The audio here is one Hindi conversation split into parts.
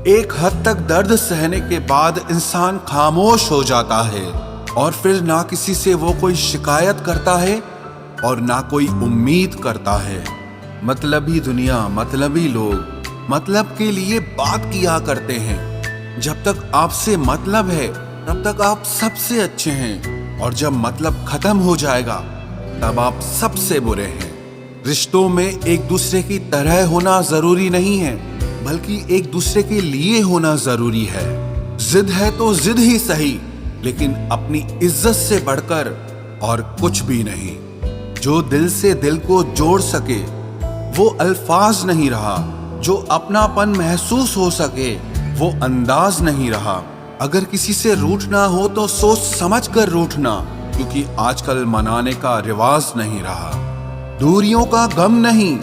एक हद तक दर्द सहने के बाद इंसान खामोश हो जाता है और फिर ना किसी से वो कोई शिकायत करता है और ना कोई उम्मीद करता है। मतलबी दुनिया, मतलबी लोग मतलब के लिए बात किया करते हैं। जब तक आपसे मतलब है तब तक आप सबसे अच्छे हैं, और जब मतलब खत्म हो जाएगा तब आप सबसे बुरे हैं। रिश्तों में एक दूसरे की तरह होना जरूरी नहीं है, बल्कि एक दूसरे के लिए होना जरूरी है। जिद है तो जिद ही सही, लेकिन अपनी इज्जत से बढ़कर और कुछ भी नहीं। जो दिल से दिल को जोड़ सके वो अल्फाज नहीं रहा, जो अपनापन महसूस हो सके वो अंदाज नहीं रहा। अगर किसी से रूठना हो तो सोच समझ कर रूठना, क्योंकि आजकल मनाने का रिवाज नहीं रहा। दूरियों का गम नहीं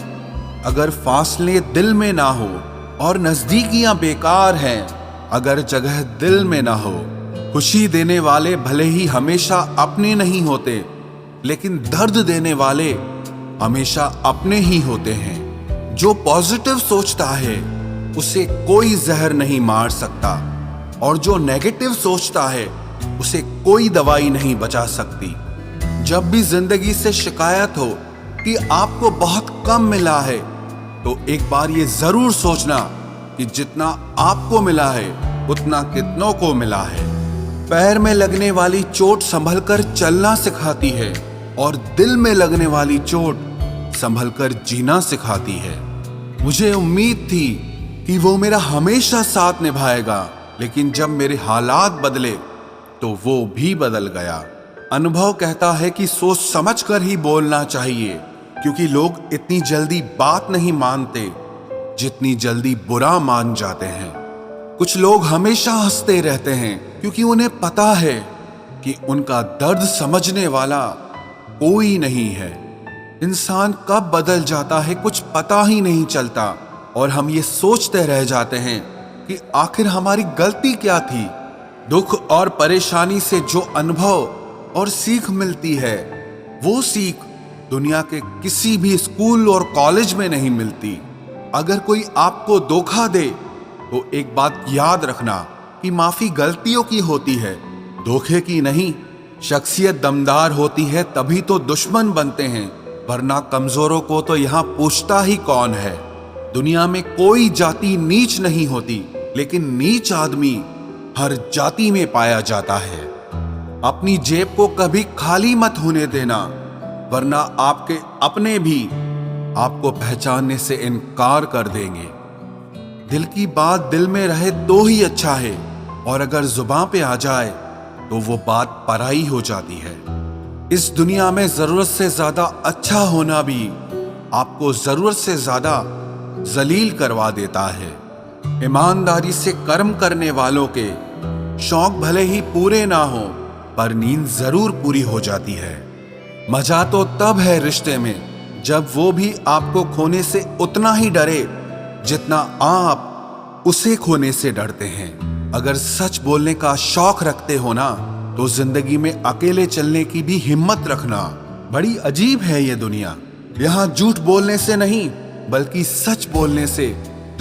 अगर फासले दिल में ना हो, और नजदीकियां बेकार हैं अगर जगह दिल में ना हो। खुशी देने वाले भले ही हमेशा अपने नहीं होते, लेकिन दर्द देने वाले हमेशा अपने ही होते हैं। जो पॉजिटिव सोचता है उसे कोई जहर नहीं मार सकता, और जो नेगेटिव सोचता है उसे कोई दवाई नहीं बचा सकती। जब भी जिंदगी से शिकायत हो कि आपको बहुत कम मिला है, तो एक बार ये जरूर सोचना कि जितना आपको मिला है उतना कितनों को मिला है। पैर में लगने वाली चोट संभल कर चलना सिखाती है, और दिल में लगने वाली चोट संभल कर जीना सिखाती है। मुझे उम्मीद थी कि वो मेरा हमेशा साथ निभाएगा, लेकिन जब मेरे हालात बदले तो वो भी बदल गया। अनुभव कहता है कि सोच समझ कर ही बोलना चाहिए, क्योंकि लोग इतनी जल्दी बात नहीं मानते जितनी जल्दी बुरा मान जाते हैं। कुछ लोग हमेशा हंसते रहते हैं क्योंकि उन्हें पता है कि उनका दर्द समझने वाला कोई नहीं है। इंसान कब बदल जाता है कुछ पता ही नहीं चलता, और हम ये सोचते रह जाते हैं कि आखिर हमारी गलती क्या थी। दुख और परेशानी से जो अनुभव और सीख मिलती है, वो सीख दुनिया के किसी भी स्कूल और कॉलेज में नहीं मिलती। अगर कोई आपको धोखा दे तो एक बात याद रखना कि माफी गलतियों की होती है, धोखे की नहीं। शख्सियत दमदार होती है तभी तो दुश्मन बनते हैं, वरना कमजोरों को तो यहाँ पूछता ही कौन है। दुनिया में कोई जाति नीच नहीं होती, लेकिन नीच आदमी हर जाति में पाया जाता है। अपनी जेब को कभी खाली मत होने देना, वरना आपके अपने भी आपको पहचानने से इनकार कर देंगे। दिल की बात दिल में रहे तो ही अच्छा है, और अगर जुबान पे आ जाए तो वो बात पराई हो जाती है। इस दुनिया में जरूरत से ज्यादा अच्छा होना भी आपको जरूरत से ज्यादा जलील करवा देता है। ईमानदारी से कर्म करने वालों के शौक भले ही पूरे ना हो, पर नींद जरूर पूरी हो जाती है। मजा तो तब है रिश्ते में जब वो भी आपको खोने से उतना ही डरे जितना आप उसे खोने से डरते हैं। अगर सच बोलने का शौक रखते हो ना, तो जिंदगी में अकेले चलने की भी हिम्मत रखना। बड़ी अजीब है ये दुनिया। यहाँ झूठ बोलने से नहीं, बल्कि सच बोलने से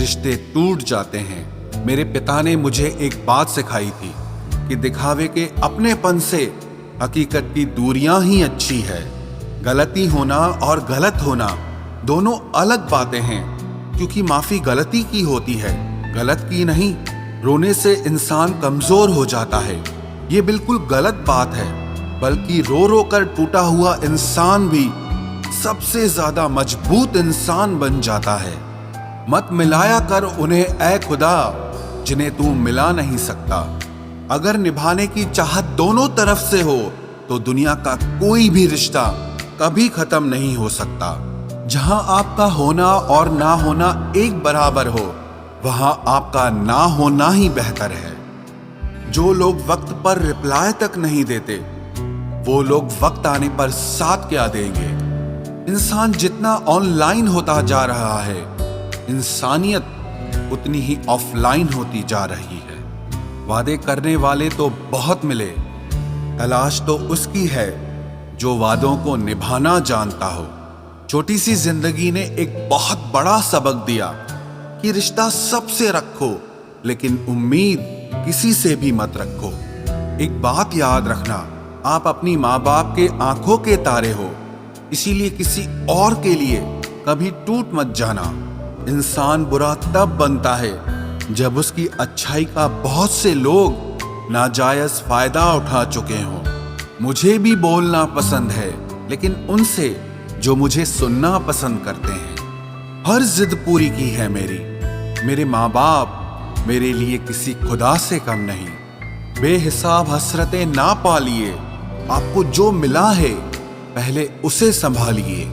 रिश्ते टूट जाते हैं। मेरे पिता ने मुझे एक बात सिखाई थी कि दिखावे के अपनेपन से हकीकत की दूरियां ही अच्छी है। गलती होना और गलत होना दोनों अलग बातें हैं, क्योंकि माफी गलती की होती है, गलत की नहीं। रोने से इंसान कमजोर हो जाता है, ये बिल्कुल गलत बात है, बल्कि रो रो कर टूटा हुआ इंसान भी सबसे ज्यादा मजबूत इंसान बन जाता है। मत मिलाया कर उन्हें ऐ खुदा जिन्हें तू मिला नहीं सकता। अगर निभाने की चाहत दोनों तरफ से हो तो दुनिया का कोई भी रिश्ता कभी खत्म नहीं हो सकता। जहां आपका होना और ना होना एक बराबर हो, वहां आपका ना होना ही बेहतर है। जो लोग वक्त पर रिप्लाई तक नहीं देते, वो लोग वक्त आने पर साथ क्या देंगे। इंसान जितना ऑनलाइन होता जा रहा है, इंसानियत उतनी ही ऑफलाइन होती जा रही है। वादे करने वाले तो बहुत मिले, तलाश तो उसकी है जो वादों को निभाना जानता हो। छोटी सी जिंदगी ने एक बहुत बड़ा सबक दिया कि रिश्ता सबसे रखो, लेकिन उम्मीद किसी से भी मत रखो। एक बात याद रखना, आप अपनी माँ बाप के आंखों के तारे हो, इसीलिए किसी और के लिए कभी टूट मत जाना। इंसान बुरा तब बनता है जब उसकी अच्छाई का बहुत से लोग नाजायज फायदा उठा चुके हों। मुझे भी बोलना पसंद है, लेकिन उनसे जो मुझे सुनना पसंद करते हैं। हर जिद पूरी की है मेरे माँ बाप मेरे लिए किसी खुदा से कम नहीं। बेहिसाब हसरतें ना पालिए, आपको जो मिला है पहले उसे संभालिए।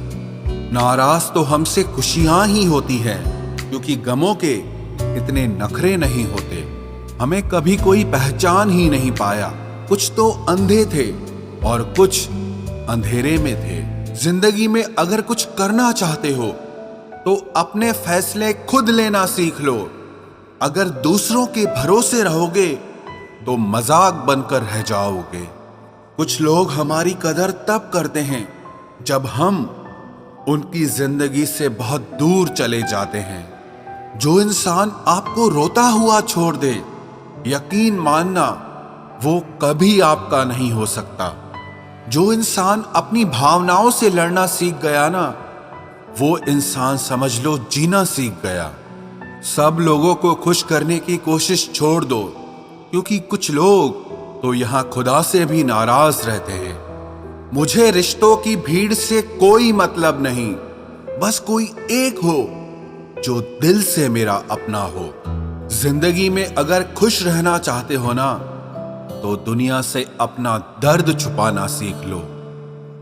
नाराज तो हमसे खुशियां ही होती है, क्योंकि गमों के इतने नखरे नहीं होते। हमें कभी कोई पहचान ही नहीं पाया, कुछ तो अंधे थे और कुछ अंधेरे में थे। जिंदगी में अगर कुछ करना चाहते हो तो अपने फैसले खुद लेना सीख लो। अगर दूसरों के भरोसे रहोगे तो मजाक बनकर रह जाओगे। कुछ लोग हमारी कदर तब करते हैं जब हम उनकी जिंदगी से बहुत दूर चले जाते हैं। जो इंसान आपको रोता हुआ छोड़ दे, यकीन मानना वो कभी आपका नहीं हो सकता। जो इंसान अपनी भावनाओं से लड़ना सीख गया ना, वो इंसान समझ लो जीना सीख गया। सब लोगों को खुश करने की कोशिश छोड़ दो, क्योंकि कुछ लोग तो यहाँ खुदा से भी नाराज रहते हैं। मुझे रिश्तों की भीड़ से कोई मतलब नहीं, बस कोई एक हो जो दिल से मेरा अपना हो। जिंदगी में अगर खुश रहना चाहते हो ना, तो दुनिया से अपना दर्द छुपाना सीख लो।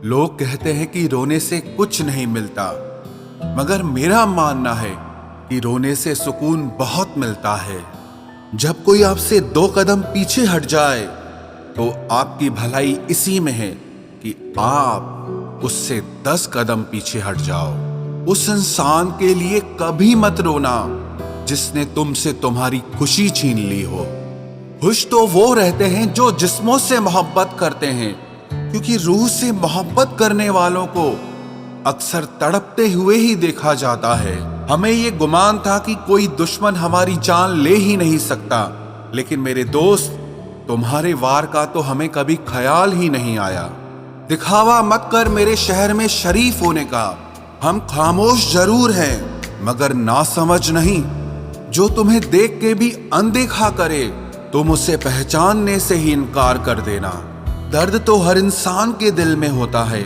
लोग कहते हैं कि रोने से कुछ नहीं मिलता, मगर मेरा मानना है कि रोने से सुकून बहुत मिलता है। जब कोई आपसे 2 कदम पीछे हट जाए तो आपकी भलाई इसी में है कि आप उससे 10 कदम पीछे हट जाओ। उस इंसान के लिए कभी मत रोना जिसने तुमसे तुम्हारी खुशी छीन ली हो। खुश तो वो रहते हैं जो जिस्मों से मोहब्बत करते हैं, क्योंकि रूह से मोहब्बत करने वालों को अक्सर तड़पते हुए ही देखा जाता है। हमें ये गुमान था कि कोई दुश्मन हमारी जान ले ही नहीं सकता, लेकिन मेरे दोस्त, तुम्हारे वार का तो हमें कभी ख्याल ही नहीं आया। दिखावा मत कर मेरे शहर में शरीफ होने का। हम खामोश जरूर हैं, मगर नासमझ नहीं। जो तुम्हें देख के भी अनदेखा करे, तुम उसे पहचानने से ही इनकार कर देना। दर्द तो हर इंसान के दिल में होता है।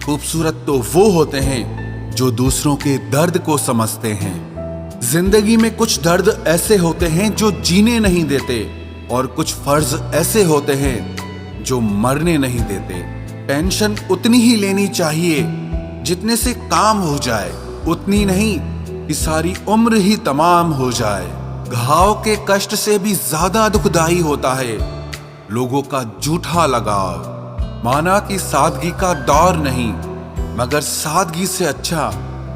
खूबसूरत तो वो होते हैं जो दूसरों के दर्द को समझते हैं। जिंदगी में कुछ दर्द ऐसे होते हैं जो जीने नहीं देते, और कुछ फर्ज ऐसे होते हैं जो मरने नहीं देते। टेंशन उतनी ही लेनी चाहिए जितने से काम हो जाए, उतनी नहीं कि सारी उम्र ही तमाम हो जाए। घाव के कष्ट से भी ज्यादा दुखदाई होता है लोगों का झूठा लगाव। माना कि सादगी का दौर नहीं, मगर सादगी से अच्छा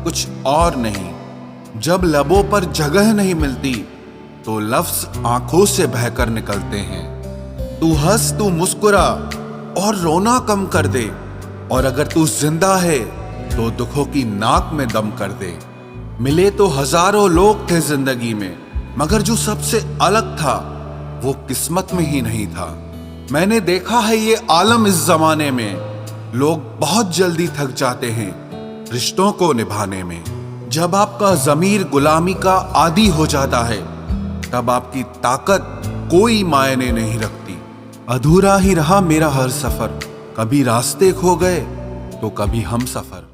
कुछ और नहीं। जब लबों पर जगह नहीं मिलती तो लफ्ज आंखों से बहकर निकलते हैं। तू हंस, तू मुस्कुरा और रोना कम कर दे, और अगर तू जिंदा है तो दुखों की नाक में दम कर दे। मिले तो हजारों लोग थे जिंदगी में, मगर जो सबसे अलग था वो किस्मत में ही नहीं था। मैंने देखा है ये आलम, इस जमाने में लोग बहुत जल्दी थक जाते हैं रिश्तों को निभाने में। जब आपका ज़मीर गुलामी का आदी हो जाता है, तब आपकी ताकत कोई मायने नहीं रखती। अधूरा ही रहा मेरा हर सफर, कभी रास्ते खो गए तो कभी हम सफर।